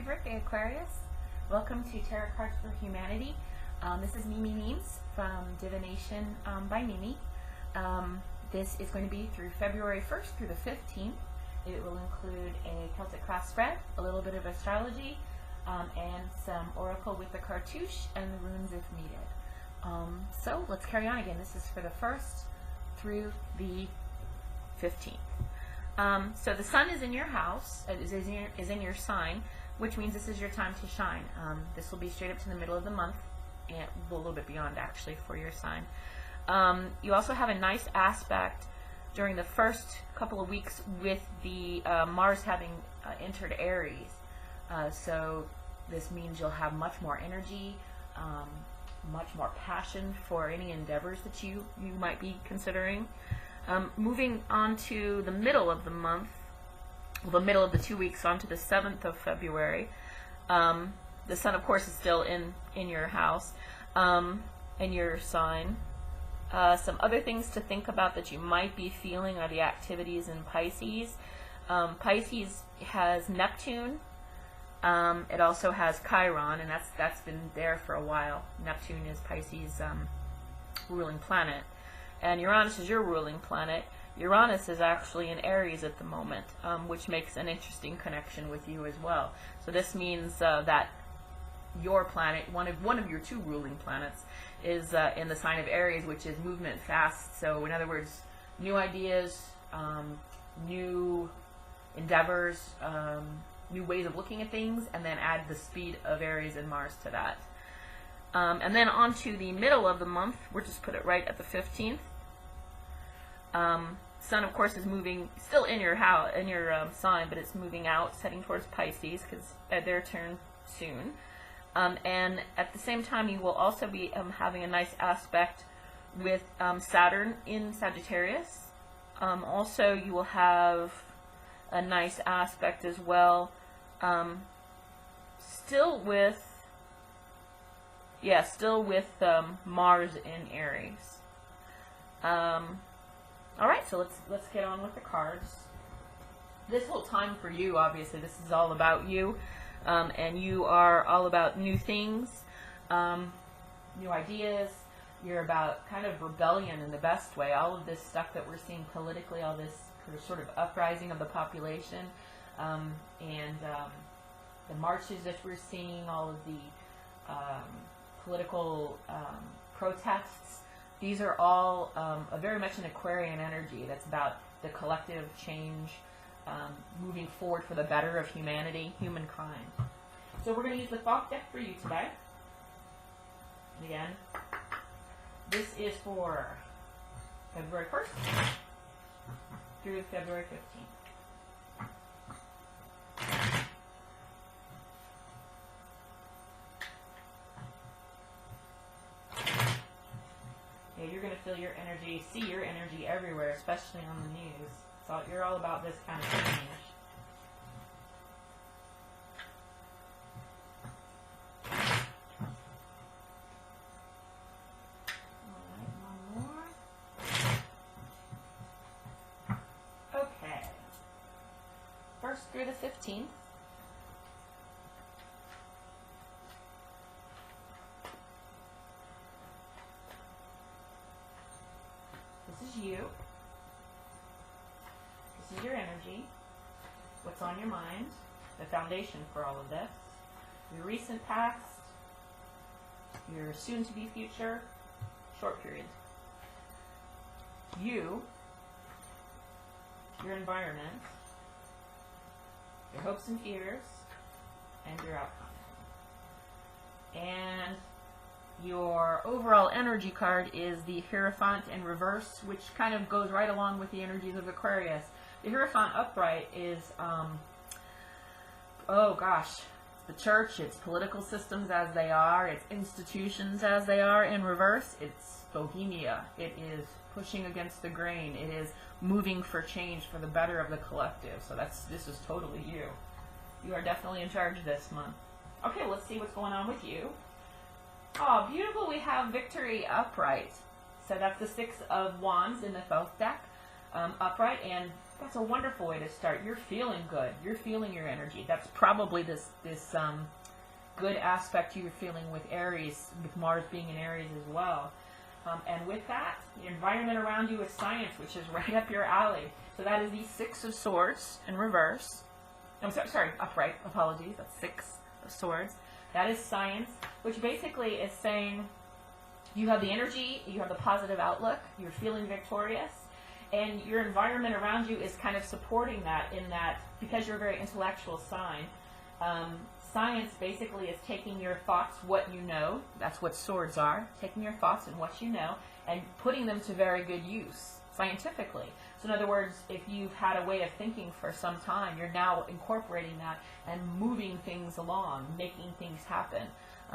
birthday, Aquarius. Welcome to Tarot Cards for Humanity. This is Mimi Memes from Divination by Mimi. This is going to be through February 1st through the 15th. It will include a Celtic class spread, a little bit of astrology, and some oracle with the cartouche and the runes if needed. So let's carry on again. This is for the 1st through the 15th. So the sun is in your house, is in your sign, which means this is your time to shine. This will be straight up to the middle of the month, and a little bit beyond actually for your sign. You also have a nice aspect during the first couple of weeks with the Mars having entered Aries. So this means you'll have much more energy, much more passion for any endeavors that you might be considering. Moving on to the middle of the month, the middle of the 2 weeks, on to the 7th of February. The sun, of course, is still in your house, in your sign. Some other things to think about that you might be feeling are the activities in Pisces. Pisces has Neptune. It also has Chiron, and that's been there for a while. Neptune is Pisces' ruling planet. And Uranus is your ruling planet. Uranus is actually in Aries at the moment, which makes an interesting connection with you as well. So this means that your planet, one of your two ruling planets, is in the sign of Aries, which is movement fast. So in other words, new ideas, new endeavors, new ways of looking at things, and then add the speed of Aries and Mars to that. And then on to the middle of the month, we'll just put it right at the 15th. Sun, of course, is moving still in your house, in your sign, but it's moving out, heading towards Pisces, because at their turn soon. And at the same time, you will also be having a nice aspect with Saturn in Sagittarius. Also, you will have a nice aspect as well, still with Mars in Aries. All right, so let's get on with the cards. This whole time for you, obviously, this is all about you, and you are all about new things, new ideas. You're about kind of rebellion in the best way. All of this stuff that we're seeing politically, all this sort of uprising of the population, and the marches that we're seeing, all of the political protests. These are all very much an Aquarian energy that's about the collective change, moving forward for the better of humanity, humankind. So we're going to use the Thought deck for you today. And again, this is for February 1st through February 15th. Yeah, you're going to feel your energy, see your energy everywhere, especially on the news. So you're all about this kind of change. Alright, one more. Okay. 1st through the 15th. This is you. This is your energy. What's on your mind. The foundation for all of this. Your recent past. Your soon-to-be future. Short period. You. Your environment. Your hopes and fears. And your outcome. And your overall energy card is the Hierophant in reverse, which kind of goes right along with the energies of Aquarius. The Hierophant upright is, oh gosh, it's the church, it's political systems as they are, it's institutions as they are. In reverse, it's Bohemia. It is pushing against the grain. It is moving for change for the better of the collective. So this is totally you. You are definitely in charge this month. Okay, let's see what's going on with you. Oh, beautiful. We have Victory upright. So that's the 6 of Wands in the Thoth deck, upright. And that's a wonderful way to start. You're feeling good. You're feeling your energy. That's probably this good aspect you're feeling with Aries, with Mars being in Aries as well. And with that, the environment around you is science, which is right up your alley. So that is the Six of Swords in reverse. I'm sorry, upright. Apologies. That's Six of Swords. That is science, which basically is saying you have the energy, you have the positive outlook, you're feeling victorious, and your environment around you is kind of supporting that, in that because you're a very intellectual sign. Science basically is taking your thoughts, what you know, that's what swords are, taking your thoughts and what you know, and putting them to very good use, scientifically. So in other words, if you've had a way of thinking for some time, you're now incorporating that and moving things along, making things happen.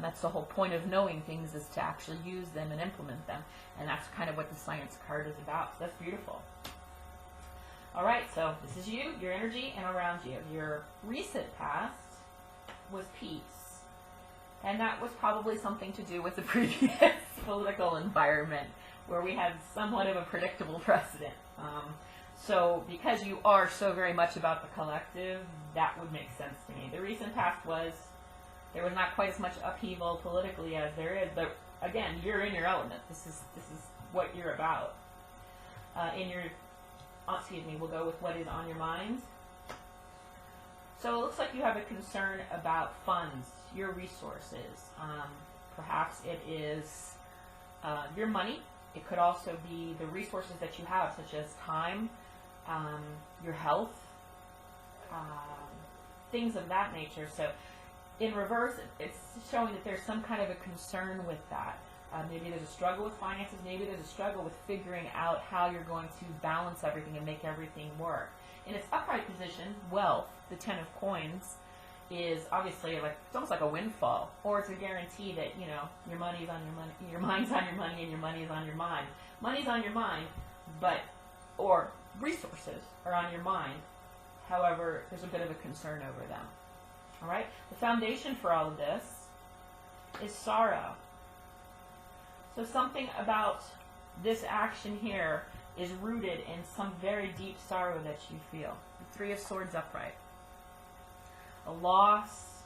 That's the whole point of knowing things, is to actually use them and implement them. And that's kind of what the science card is about. So that's beautiful. All right, so this is you, your energy, and around you. Your recent past was peace. And that was probably something to do with the previous political environment, where we had somewhat of a predictable precedent. So because you are so very much about the collective, that would make sense to me. The recent past was, there was not quite as much upheaval politically as there is, but again, you're in your element. This is what you're about. We'll go with what is on your mind. So it looks like you have a concern about funds, your resources. Perhaps it is your money. It could also be the resources that you have, such as time, your health, things of that nature. So in reverse, it's showing that there's some kind of a concern with that. Maybe there's a struggle with finances. Maybe there's a struggle with figuring out how you're going to balance everything and make everything work. In its upright position, wealth, the 10 of coins, is obviously like, it's almost like a windfall, or it's a guarantee that, you know, your money's on your money, your mind's on your money, and your money is on your mind. Money's on your mind, or resources are on your mind. However, there's a bit of a concern over them. All right? The foundation for all of this is sorrow. So something about this action here is rooted in some very deep sorrow that you feel. The Three of Swords upright. A loss,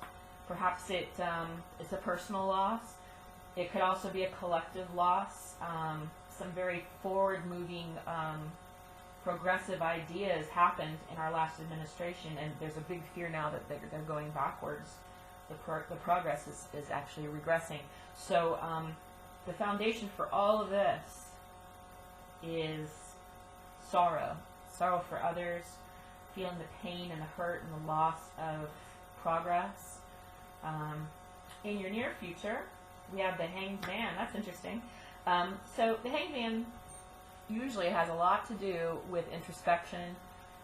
perhaps it's a personal loss. It could also be a collective loss. Some very forward-moving, progressive ideas happened in our last administration, and there's a big fear now that they're going backwards. The progress is actually regressing. So the foundation for all of this is sorrow. Sorrow for others, feeling the pain and the hurt and the loss of progress. In your near future, we have the Hanged Man. That's interesting. So the Hanged Man usually has a lot to do with introspection,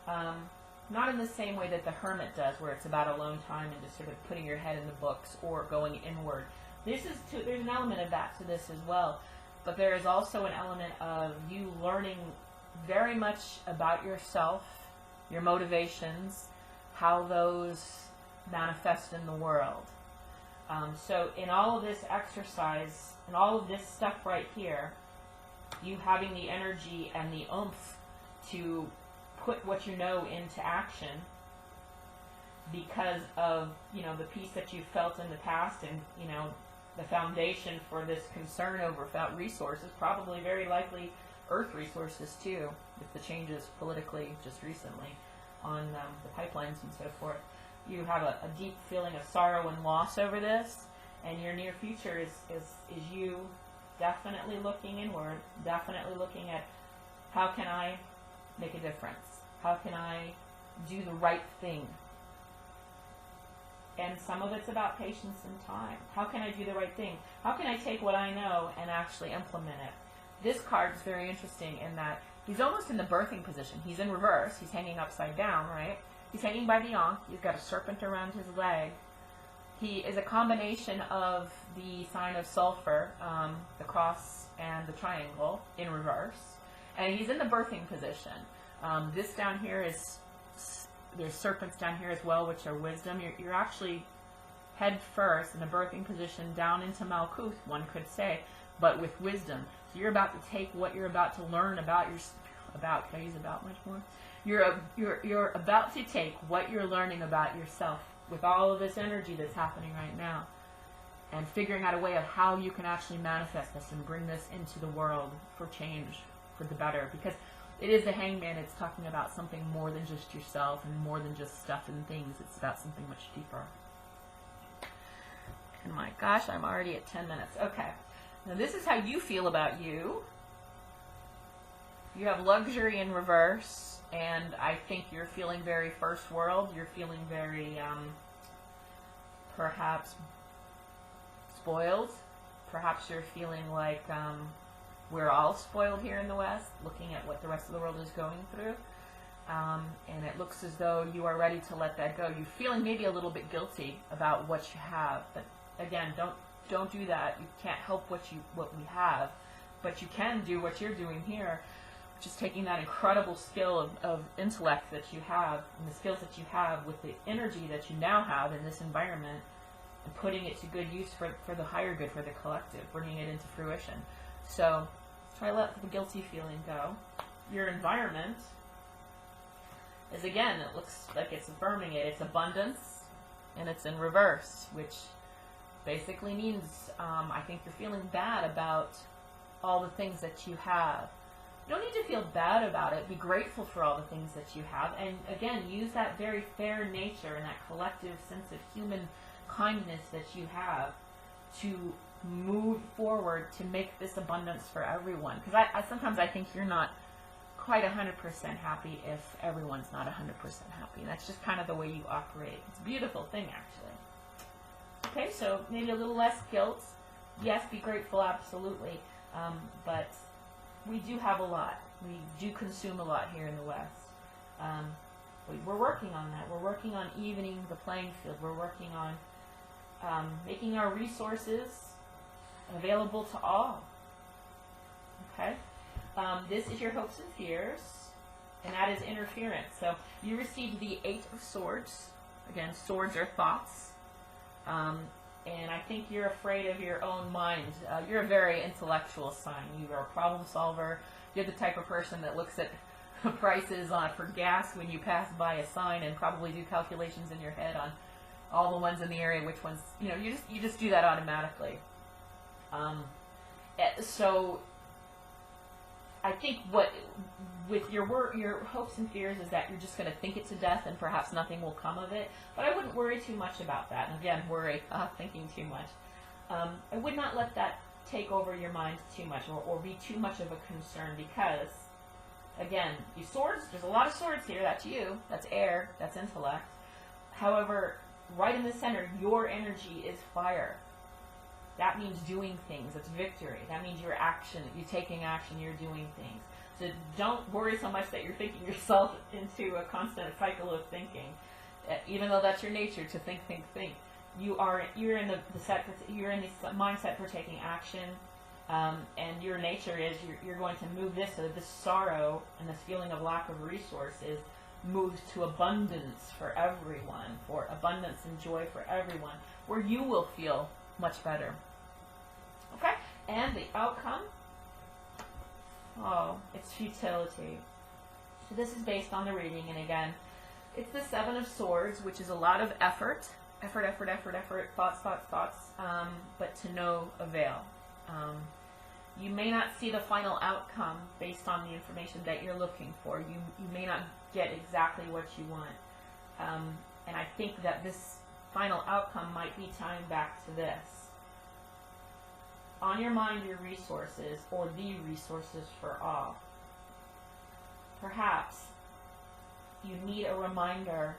not in the same way that the Hermit does, where it's about alone time and just sort of putting your head in the books or going inward. There's an element of that to this as well, but there is also an element of you learning very much about yourself, your motivations, how those manifest in the world. So in all of this exercise, and all of this stuff right here, you having the energy and the oomph to put what you know into action because of, the peace that you felt in the past, and, the foundation for this concern over resources, probably very likely earth resources too, with the changes politically just recently on the pipelines and so forth. You have a deep feeling of sorrow and loss over this, and your near future is you definitely looking inward, definitely looking at how can I make a difference? How can I do the right thing? And some of it's about patience and time. How can I do the right thing? How can I take what I know and actually implement it? This card is very interesting in that he's almost in the birthing position. He's in reverse. He's hanging upside down, right? He's hanging by the ankh. He's got a serpent around his leg. He is a combination of the sign of sulfur, the cross and the triangle in reverse. And he's in the birthing position. This down here is, there's serpents down here as well, which are wisdom. You're actually head first in the birthing position down into Malkuth, one could say, but with wisdom. So you're about to take what you're about to learn about can I use about much more? You're about to take what you're learning about yourself with all of this energy that's happening right now, and figuring out a way of how you can actually manifest this and bring this into the world for change, for the better. Because it is the Hangman. It's talking about something more than just yourself and more than just stuff and things. It's about something much deeper. And my gosh, I'm already at 10 minutes. Okay. Now this is how you feel about you. You have luxury in reverse, and I think you're feeling very first world. You're feeling very, perhaps spoiled. Perhaps you're feeling like we're all spoiled here in the West, looking at what the rest of the world is going through. And it looks as though you are ready to let that go. You're feeling maybe a little bit guilty about what you have, but again, don't do that. You can't help what we have, but you can do what you're doing here, which is taking that incredible skill of intellect that you have and the skills that you have with the energy that you now have in this environment, and putting it to good use for the higher good, for the collective, bringing it into fruition. So try to let the guilty feeling go. Your environment is, again, it looks like it's affirming it. It's abundance, and it's in reverse, which basically means I think you're feeling bad about all the things that you have. You don't need to feel bad about it. Be grateful for all the things that you have. And again, use that very fair nature and that collective sense of human kindness that you have to move forward to make this abundance for everyone. Because sometimes I think you're not quite 100% happy if everyone's not 100% happy. And that's just kind of the way you operate. It's a beautiful thing, actually. Okay, so maybe a little less guilt. Yes, be grateful, absolutely. But we do have a lot. We do consume a lot here in the West. We're working on that. We're working on evening the playing field. We're working on making our resources available to all. Okay? This is your hopes and fears, and that is interference. So you received the 8 of Swords. Again, swords are thoughts. And I think you're afraid of your own mind. You're a very intellectual sign. You are a problem solver. You're the type of person that looks at prices for gas when you pass by a sign and probably do calculations in your head on all the ones in the area, which ones, you just do that automatically. So I think with your hopes and fears is that you're just going to think it to death and perhaps nothing will come of it. But I wouldn't worry too much about that. And again, thinking too much. I would not let that take over your mind too much or be too much of a concern, because, again, you swords, there's a lot of swords here. That's you. That's air. That's intellect. However, right in the center, your energy is fire. That means doing things. It's victory. That means you're taking action, you're doing things. So don't worry so much that you're thinking yourself into a constant cycle of thinking. Even though that's your nature, to think. You're in the mindset for taking action, and your nature is you're going to move this, so that this sorrow and this feeling of lack of resources moves to abundance for everyone, for abundance and joy for everyone, where you will feel much better. Okay? And the outcome, it's futility. So this is based on the reading, and again, it's the 7 of Swords, which is a lot of effort, thoughts, but to no avail. You may not see the final outcome based on the information that you're looking for. You may not get exactly what you want. And I think that this final outcome might be tying back to this. On your mind, your resources, or the resources for all. Perhaps you need a reminder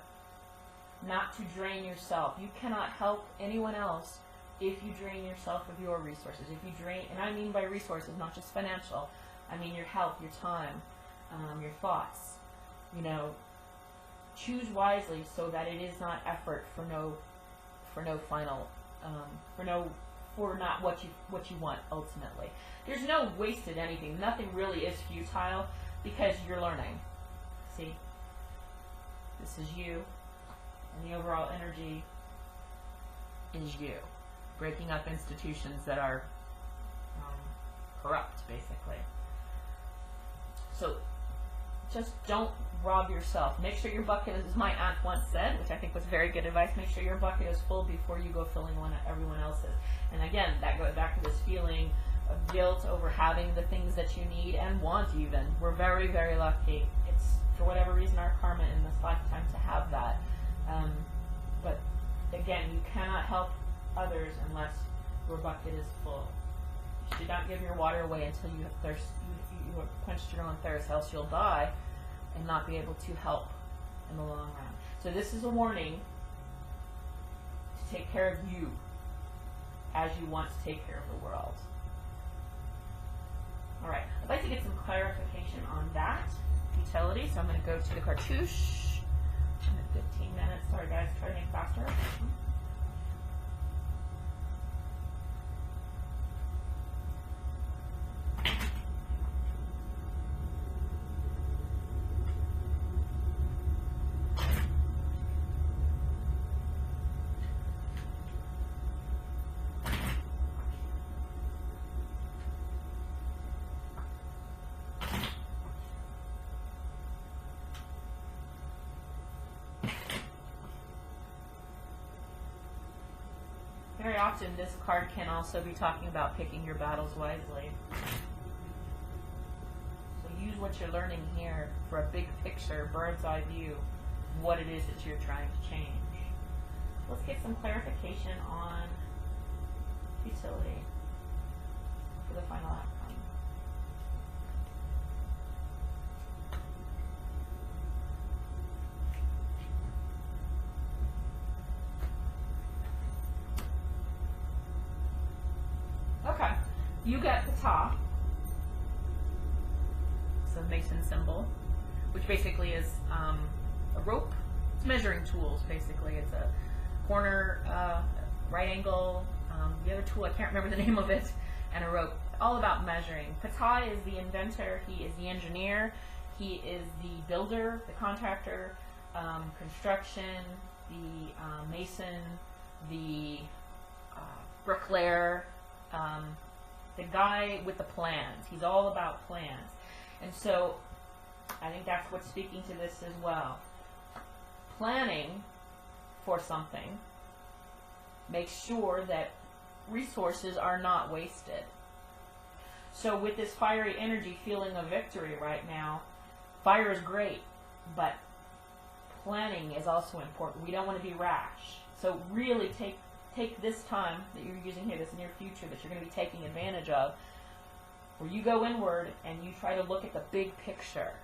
not to drain yourself. You cannot help anyone else if you drain yourself of your resources. If you drain, and I mean by resources, not just financial. I mean your health, your time, your thoughts. Choose wisely so that it is not effort for no final, for not what you want ultimately. There's no wasted anything. Nothing really is futile because you're learning. See, this is you, and the overall energy is you. Breaking up institutions that are corrupt, basically. So just don't rob yourself. Make sure your bucket is, as my aunt once said, which I think was very good advice, make sure your bucket is full before you go filling everyone else's. And again, that goes back to this feeling of guilt over having the things that you need and want even. We're very, very lucky. It's, for whatever reason, our karma in this lifetime to have that. But again, you cannot help others unless your bucket is full. You should not give your water away until you have thirst. You have quenched your own thirst, else you'll die and not be able to help in the long run. So this is a warning to take care of you as you want to take care of the world. All right, I'd like to get some clarification on that utility, so I'm going to go to the cartouche. I'm at 15 minutes. Sorry guys, try to make faster. Very often this card can also be talking about picking your battles wisely. So use what you're learning here for a big picture, bird's eye view of what it is that you're trying to change. Let's get some clarification on utility for the final outcome. Okay, you get the top. It's a Mason symbol, which basically is a rope. It's measuring tools, basically. It's a corner, right angle, the other tool, I can't remember the name of it, and a rope. All about measuring. Ptah is the inventor, he is the engineer, he is the builder, the contractor, construction, the mason, the bricklayer, the guy with the plans. He's all about plans. And so I think that's what's speaking to this as well. Planning for something makes sure that resources are not wasted. So with this fiery energy feeling of victory right now, fire is great, but planning is also important. We don't want to be rash. So really take this time that you're using here, this near future that you're going to be taking advantage of, where you go inward and you try to look at the big picture.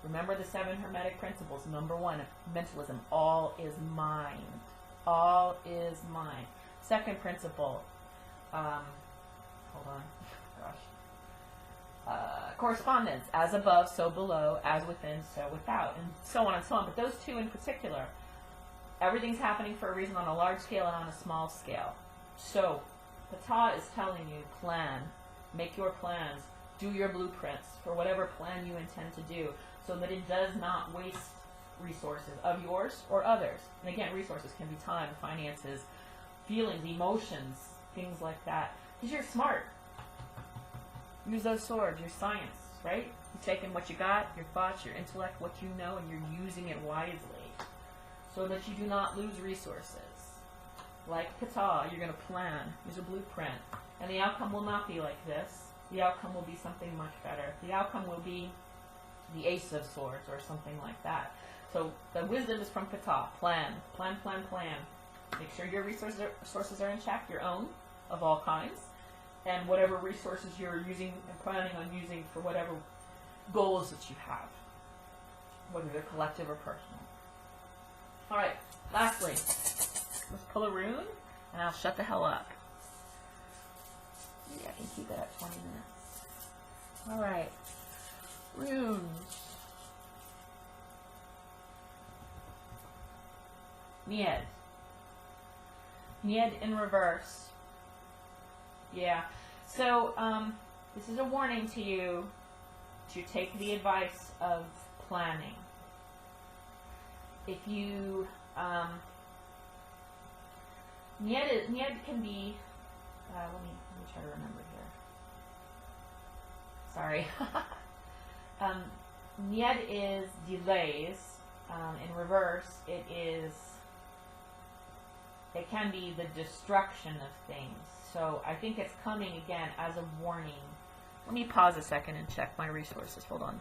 Remember the 7 Hermetic principles. Number 1, mentalism. All is mind. All is mind. Second principle, hold on, gosh. Correspondence. As above, so below. As within, so without. And so on and so on. But those two in particular, everything's happening for a reason on a large scale and on a small scale. So, Ptah is telling you, plan. Make your plans. Do your blueprints for whatever plan you intend to do so that it does not waste resources of yours or others. And again, resources can be time, finances, feelings, emotions, things like that. Because you're smart. Use those swords, your science, right? You're taking what you got, your thoughts, your intellect, what you know, and you're using it wisely so that you do not lose resources. Like Ptah, you're going to plan, use a blueprint, and the outcome will not be like this. The outcome will be something much better. The outcome will be the Ace of Swords or something like that. So the wisdom is from Ptah. Plan, plan, plan, plan. Make sure your resources are in check, your own, of all kinds, and whatever resources you're using and planning on using for whatever goals that you have, whether they're collective or personal. All right, lastly, let's pull a rune, and I'll shut the hell up. Maybe I can keep it at 20 minutes. All right, runes. Nied. Nied in reverse. Yeah. So, this is a warning to you to take the advice of planning. If you, Nied can be, let me try to remember here. Sorry. Niet is delays. In reverse, it can be the destruction of things. So I think it's coming again as a warning. Let me pause a second and check my resources. Hold on.